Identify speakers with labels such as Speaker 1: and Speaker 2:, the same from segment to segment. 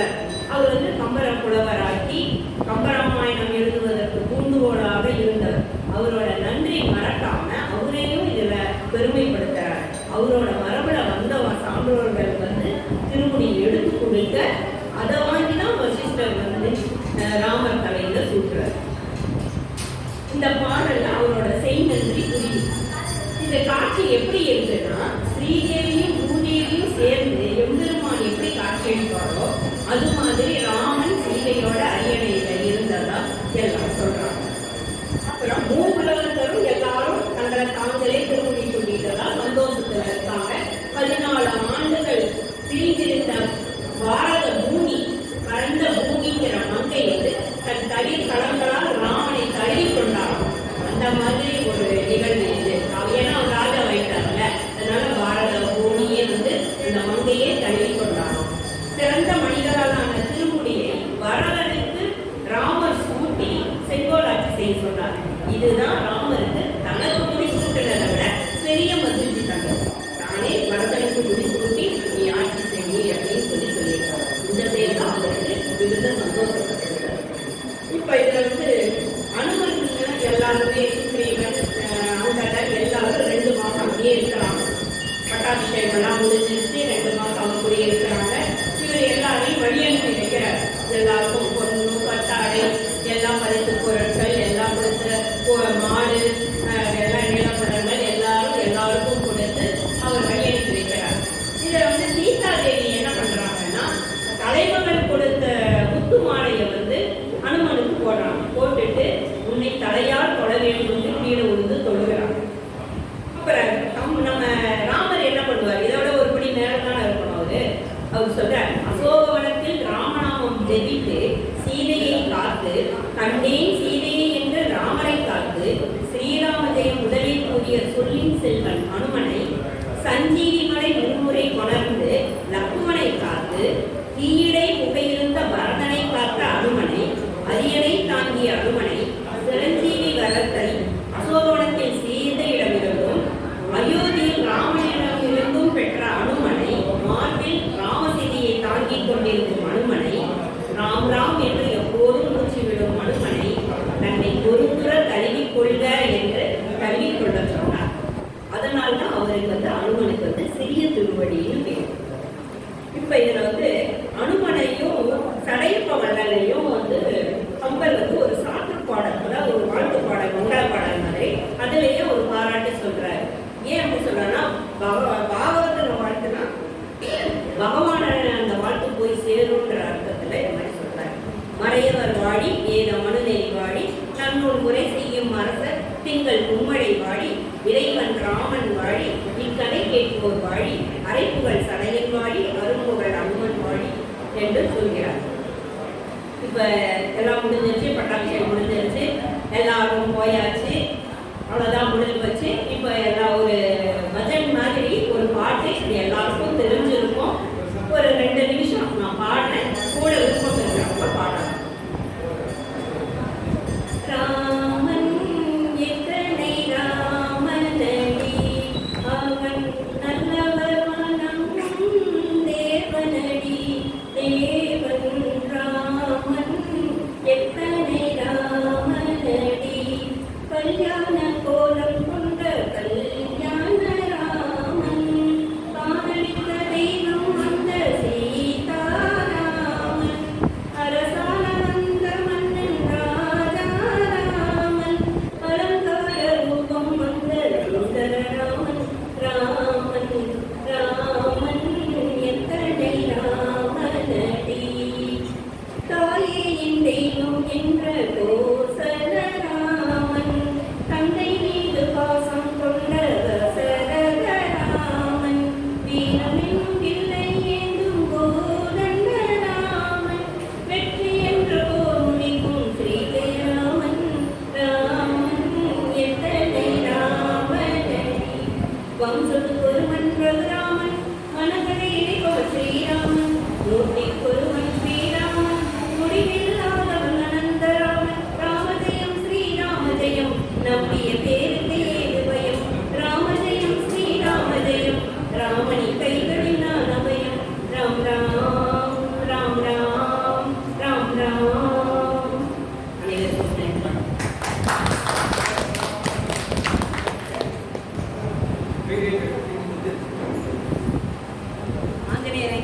Speaker 1: சொன்னார். அவர் கம்பர புலவராக்கி கம்பராமாயணம் எழுதுவதற்கு தூண்டுகோலாக இருந்தவர். அவரோட நன்றி மறக்காம அவரையும் இதுல பெருமைப்படுத்துறார். அவரோட மரபுல வந்த சான்றோர்கள் திருமுடி எடுத்து கொடுக்க அதை வாங்கிதான் வசிஷ்டர் ராமர் தலையில சூட்டுறார். இந்த பாடல்ல அவரோட செய்நன்றி புரியும். இந்த காட்சி எப்படி இருக்குன்னா, ஸ்ரீதேவியும் பூதேவியும் சேர்ந்து எம்பெருமான் எப்படி காட்சியளிப்பாரோ அது மாதிரி ராமன் சீதையோட அரியணையில இருந்ததா எல்லாம் சொல்றாங்க. அப்புறம் மூவுலகத்தரும் எல்லாரும் தங்களை தாங்களே திருமுடி சொல்லிட்டதா சந்தோஷத்துல இருக்காங்க. 14 ஆண்டுகள் பிரிந்திருந்த பாரத பூமி, பரந்த பூமிங்கிற மங்கை தன் தளிர் களங்களால் ராமனை தழுவி கொண்டாடும். அந்த மாதிரி ஒரு நிகழ்வு இது. ஏன்னா அவர் ராஜா வைத்தார்ல, அதனால பாரத பூமியே இந்த மங்கையே தழுவி கொண்டாடும். சிறந்த மனிதராலான திருமுடியை வரதனுக்கு ராமர் சூட்டி செங்கோலாட்சி செய்ய சொன்னார். இதுதான் ராமருக்கு தனக்கு முடி சூட்டுறதை விட பெரிய மகிழ்ச்சி தந்தது. தானே வரதனுக்கு முடி சூட்டி நீ ஆட்சி செய்ய அப்படின்னு சொல்லியிருக்காங்க. இந்த செயல் தான் அவருக்கு மிகுந்த சந்தோஷப்பட்டிருக்கிறார். இப்ப இதுல அனுமதி எல்லாருமே சுக்ரீவன் அங்கதர் எல்லாரும் 2 மாசம் அப்படியே இருக்கிறாங்க. பட்டாபிஷேகம்லாம் முடிஞ்சிருச்சு. 2 மாசம் அவங்க கூடிய இருக்கிறாங்க. இவர் எல்லாரையும் வழி அனுப்பி வைக்கிறார். எல்லாருக்கும் பொண்ணு பட்டாடை எல்லாம் பரிசு பொருட்கள் எல்லாம் கொடுத்து மாடு எல்லாம் நிலப்படங்கள் எல்லாருக்கும் கொடுத்து அவர் வழி அனுப்பி வைக்கிறார். இதை சீதா தேவி என்ன பண்றாங்கன்னா, தலைமகன் கொடுத்த முத்து மாலையை அனுமனுக்கு போடுறாங்க. போட்டுட்டு உன்னை தலையால் தொட வேண்டும் கீழே விழுந்து தொழுகிறாங்க. அப்புறம் நம்ம ராமர் என்ன பண்ணுவார், இதோட ஒரு படி நேரம் தானே இருக்கணும். அவர் சொல்ற, அசோகவனத்தில் ராமநாமம் ஜெபித்து சீதையை காத்து கண்டேன் சீதையை என்று ராமரை காத்து ஸ்ரீராம ஜெயம் முதலில் கூறிய சொல்லின் செல்வன் அனுமனை சஞ்சீவி மலை 3 முறை கொணர்ந்து லக்குமனை காத்து தீயிடை புகையிருந்த பரதனை காத்த அனுமனை அரியணை தாங்கிய அனுமனை சிரஞ்சீவி வரத்தை அசோகவனத்தில் சீதையிடமிருந்தும் அயோத்தியில் ராமனிடமிருந்தும் பெற்ற அனுமனை மார்பில் ராமசீதையை தாங்கிக் கொண்டிருக்கும் அனுமனை ராம் ராம் என்று எப்போதும் மூச்சுவிடும் அனுமனை தன்னை பொறுப்புற தழுவிக் கொள்க என்று தழுவிக்கொள்ள சொன்னார். அதனால்தான் அவருக்கு அனுமனுக்கு சிறிய திருவடின்னு பேர். இப்ப இதுல அனுமனையும் சடையப்ப வள்ளலையும் கம்பர் ஒரு சாற்று பாடல், ஒரு வாழ்த்து பாடல், மங்கள பாடல் மாதிரி அதுலயே ஒரு பாராட்டு சொல்றாரு. ஏன் அப்படி சொல்றேன்னா, பாகவதனை வாழ்த்துனா பகவான அந்த வாழ்த்து போய் சேரும்ன்ற அர்த்தத்துல இந்த மாதிரி சொல்றாரு. மறையவர் வாடி ஏத மனுநெறி வாடி தன்னூல் முறை செய்யும் அரசர் திங்கள் கும்மழை வாடி இறைவன் ராமன் வாடி இக்கதை கேட்போர் வாடி அரைப்புகள் சடையன் வாடி அரும்புகள் அனுமன் வாடி என்று சொல்கிறார். இப்ப எல்லாம் முடிஞ்சிருச்சு, பட்டாபிஷேகம் முடிஞ்சிருச்சு, எல்லாரும் போயாச்சு, அவ்வளவுதான் முடிஞ்சு போச்சு. இப்ப எல்லாம் ஒரு பஜன் மாதிரி ஒரு பாட்டு எல்லாருக்கும் தெரிஞ்சிருக்கும். ஒரு 2 நிமிஷம் நான் பாடுறேன், கூட விருப்பம் இருக்கிறவங்க பாடுறேன். ராமன் எத்தனை ராமனடி அவன் நல்லவர் மனம் தேவனடி தேவன் ராமன் எத்தனை ராமனடி கல்யாண கோலம் கொண்ட கல்யாண ராமன் காதலி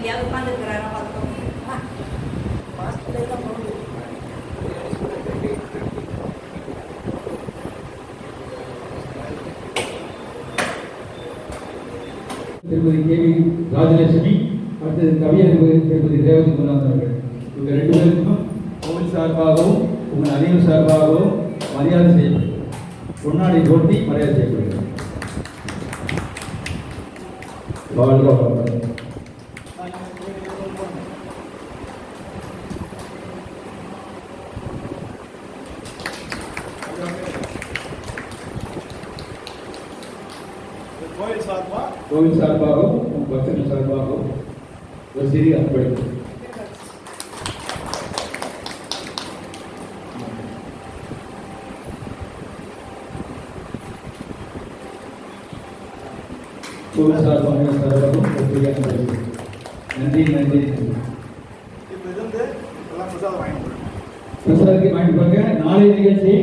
Speaker 1: எங்கேயாவது உட்காந்துருக்கிறாரா பார்த்துக்கோங்க.
Speaker 2: திருமதி கேவி ராஜலட்சுமி, அடுத்தது கவியறிவு திருமதி ரேவதி குருநாதன் அவர்கள். இவங்க 2 பேருக்கும் கோவில் சார்பாகவும் உங்கள் அனைவர் சார்பாகவும் மரியாதை செய்யப்படுகிறது. பொன்னாடை போட்டி மரியாதை செய்யப்படுகிறது. வாழ்க வளமுடன். கோவில் சார்பாகவும் பக்தர்கள் சார்பாகவும் ஒரு சிறிய அன்பளிப்பு. கோவில் சார்பாகவும் ஒரு சிறிய அன்பளிப்பு. நன்றி நன்றி. பிரசாதத்துக்கு வாங்கிட்டு போங்க. நாளை நிகழ்ச்சி